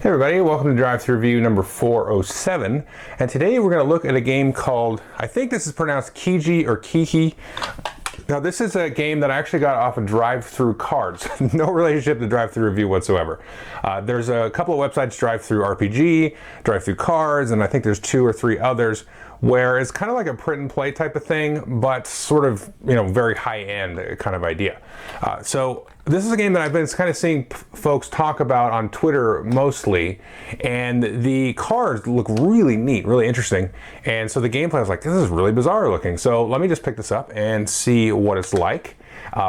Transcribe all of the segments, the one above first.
Hey everybody, welcome to Drive Thru Review number 407. And today we're going to look at a game called, I think this is pronounced Kigi or Kiki. Now this is a game that I actually got off of Drive Thru Cards. No relationship to Drive Thru Review whatsoever. There's a couple of websites, Drive Thru RPG, Drive Thru Cards, and I think there's 2 or 3 others where it's kind of like a print and play type of thing, but sort of, very high end kind of idea. So this is a game that I've been kind of seeing folks talk about on Twitter mostly, and the cards look really neat, really interesting. And so the gameplay, I was like, this is really bizarre looking. So let me just pick this up and see what it's like.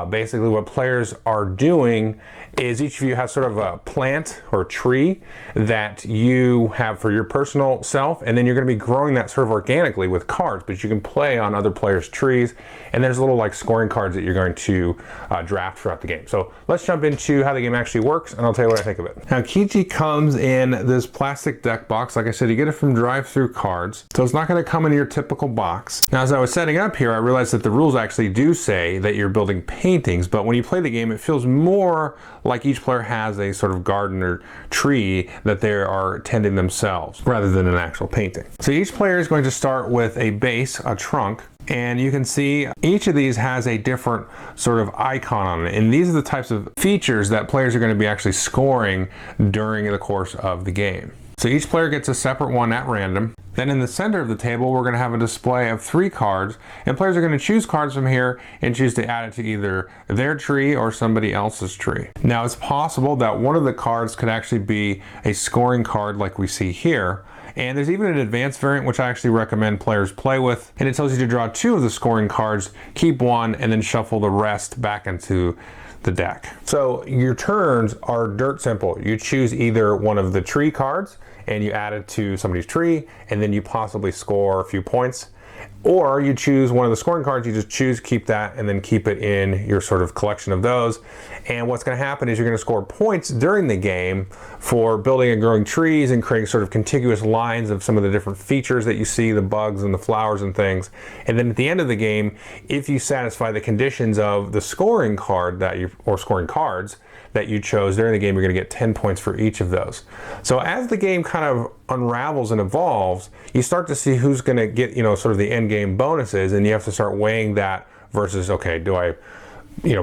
Basically what players are doing is each of you has sort of a plant or tree that you have for your personal self, and then you're going to be growing that sort of organically with cards, but you can play on other players' trees, and there's little like scoring cards that you're going to draft throughout the game. So let's jump into how the game actually works, and I'll tell you what I think of it. Now Kigi comes in this plastic deck box. Like I said, you get it from Drive Thru Cards, so it's not going to come in your typical box. Now as I was setting up here, I realized that the rules actually do say that you're building paintings, but when you play the game, it feels more like each player has a sort of garden or tree that they are tending themselves rather than an actual painting. So each player is going to start with a base, a trunk, and you can see each of these has a different sort of icon on it. And these are the types of features that players are going to be actually scoring during the course of the game. So each player gets a separate one at random. Then in the center of the table, we're going to have a display of 3 cards, and players are going to choose cards from here and choose to add it to either their tree or somebody else's tree. Now it's possible that one of the cards could actually be a scoring card like we see here. And there's even an advanced variant which I actually recommend players play with, and it tells you to draw 2 of the scoring cards, keep 1, and then shuffle the rest back into the deck. So your turns are dirt simple. You choose either one of the tree cards and you add it to somebody's tree, and then you possibly score a few points. Or you choose one of the scoring cards, you just choose, keep that, and then keep it in your sort of collection of those. And what's going to happen is you're going to score points during the game for building and growing trees and creating sort of contiguous lines of some of the different features that you see, the bugs and the flowers and things. And then at the end of the game, if you satisfy the conditions of the scoring card or scoring cards that you chose during the game, you're going to get 10 points for each of those. So as the game kind of unravels and evolves, you start to see who's going to get, sort of the endgame bonuses, and you have to start weighing that versus, okay, do I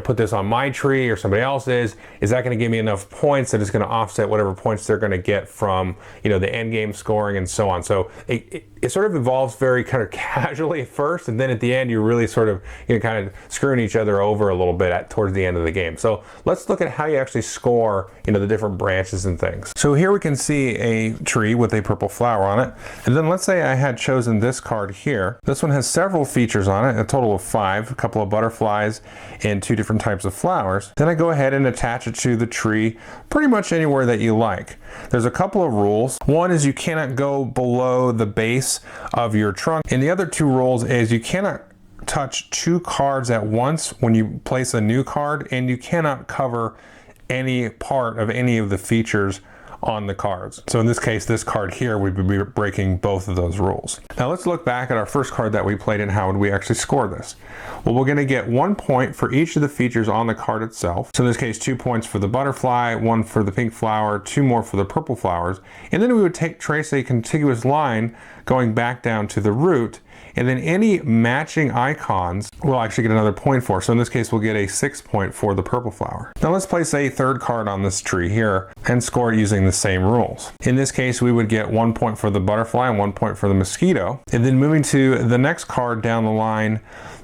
put this on my tree or somebody else's? Is that going to give me enough points that it's going to offset whatever points they're going to get from, the end game scoring and so on? So it sort of evolves very kind of casually at first, and then at the end you're really sort of kind of screwing each other over a little bit towards the end of the game. So let's look at how you actually score, the different branches and things. So here we can see a tree with a purple flower on it, and then let's say I had chosen this card here. This one has several features on it, a total of 5, a couple of butterflies and 2 different types of flowers. Then I go ahead and attach it to the tree pretty much anywhere that you like. There's a couple of rules. One is you cannot go below the base of your trunk, and the other 2 rules is you cannot touch 2 cards at once when you place a new card, and you cannot cover any part of any of the features on the cards. So in this case, this card here, we'd be breaking both of those rules. Now let's look back at our first card that we played and how would we actually score this? Well, we're going to get 1 point for each of the features on the card itself. So in this case, 2 points for the butterfly, 1 for the pink flower, 2 more for the purple flowers. And then we would trace a contiguous line going back down to the root, and then any matching icons we'll actually get another point for. So in this case, we'll get a 6 point for the purple flower. Now let's place a 3rd card on this tree here and score it using the same rules. In this case, we would get 1 point for the butterfly and 1 point for the mosquito. And then moving to the next card down the line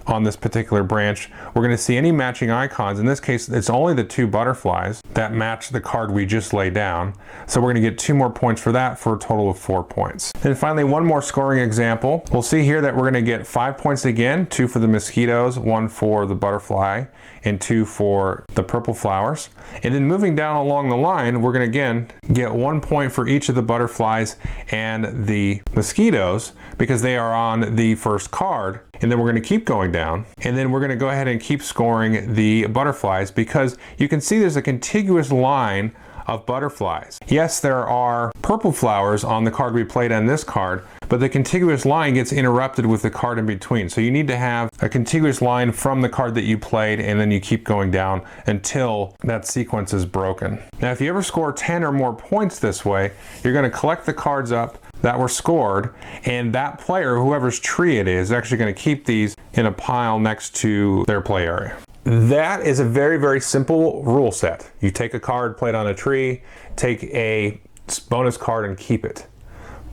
on this particular branch, we're going to see any matching icons. In this case, it's only the 2 butterflies that match the card we just laid down. So we're going to get 2 more points for that for a total of 4 points. And finally, one more scoring example. We'll see here that we're going to get 5 points again, 2 for the mosquitoes, 1 for the butterfly, and 2 for the purple flowers. And then moving down along the line, we're going to again get 1 point for each of the butterflies and the mosquitoes because they are on the first card. and then we're going to keep going down, and then we're going to go ahead and keep scoring the butterflies, because you can see there's a contiguous line of butterflies. Yes, there are purple flowers on the card we played on this card, but the contiguous line gets interrupted with the card in between. So you need to have a contiguous line from the card that you played, and then you keep going down until that sequence is broken. Now, if you ever score 10 or more points this way, you're going to collect the cards up that were scored, and that player, whoever's tree it is actually going to keep these in a pile next to their play area. That is a very, very simple rule set. You take a card, play it on a tree, take a bonus card and keep it.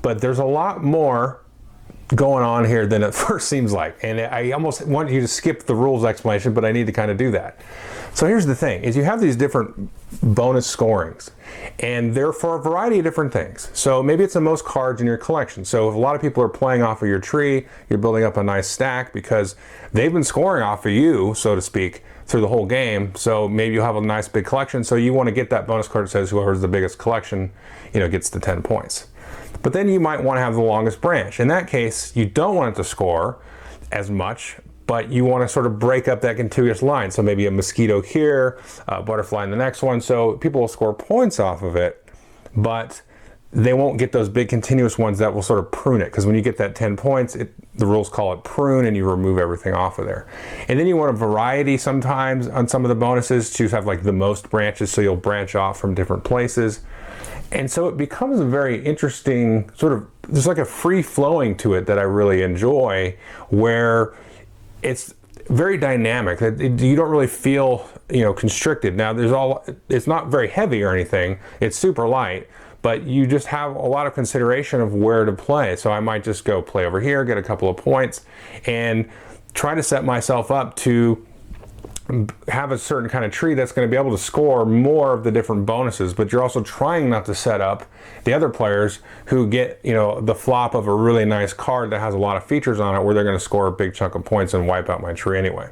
But there's a lot more going on here than it first seems like. And I almost want you to skip the rules explanation, but I need to kind of do that. So here's the thing, is you have these different bonus scorings, and they're for a variety of different things. So maybe it's the most cards in your collection. So if a lot of people are playing off of your tree, you're building up a nice stack because they've been scoring off of you, so to speak, through the whole game. So maybe you have a nice big collection, so you want to get that bonus card that says whoever has the biggest collection, gets the 10 points. But then you might want to have the longest branch. In that case, you don't want it to score as much, but you want to sort of break up that contiguous line. So maybe a mosquito here, a butterfly in the next one. So people will score points off of it, but they won't get those big continuous ones that will sort of prune it. Because when you get that 10 points, the rules call it prune, and you remove everything off of there. And then you want a variety sometimes on some of the bonuses to have like the most branches, so you'll branch off from different places. And so it becomes a very interesting sort of, there's like a free flowing to it that I really enjoy, where it's very dynamic. You don't really feel, constricted. Now it's not very heavy or anything. It's super light, but you just have a lot of consideration of where to play. So I might just go play over here, get a couple of points, and try to set myself up to have a certain kind of tree that's going to be able to score more of the different bonuses, but you're also trying not to set up the other players who get, the flop of a really nice card that has a lot of features on it, where they're going to score a big chunk of points and wipe out my tree anyway.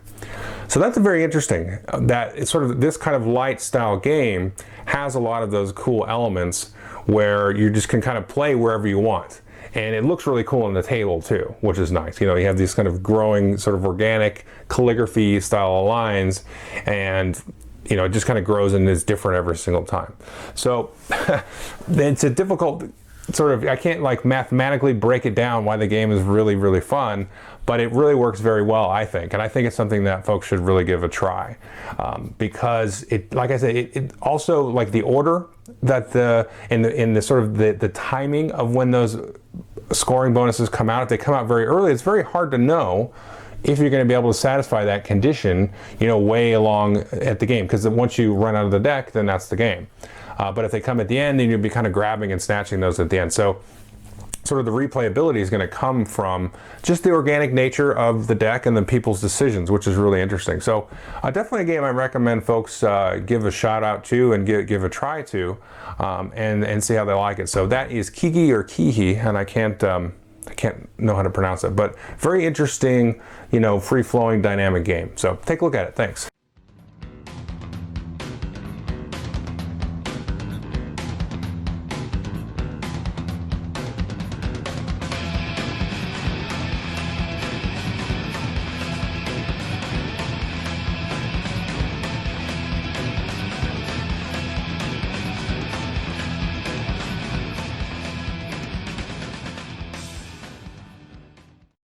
So that's very interesting, that it's sort of this kind of light style game has a lot of those cool elements where you just can kind of play wherever you want. And it looks really cool on the table too, which is nice. You have these kind of growing sort of organic calligraphy style of lines, and it just kind of grows and is different every single time. So it's a difficult sort of, I can't like mathematically break it down why the game is really, really fun, but it really works very well, I think. And I think it's something that folks should really give a try, because it, like I said, it also, like the order that in the sort of the timing of when those scoring bonuses come out, if they come out very early, it's very hard to know if you're going to be able to satisfy that condition, way along at the game, because once you run out of the deck, then that's the game. But if they come at the end, then you'll be kind of grabbing and snatching those at the end. So sort of the replayability is going to come from just the organic nature of the deck and the people's decisions, which is really interesting. So definitely a game I recommend folks give a shout out to and give a try to, and see how they like it. So that is Kigi or Kigi, and I can't know how to pronounce it, but very interesting, free-flowing dynamic game. So take a look at it. Thanks.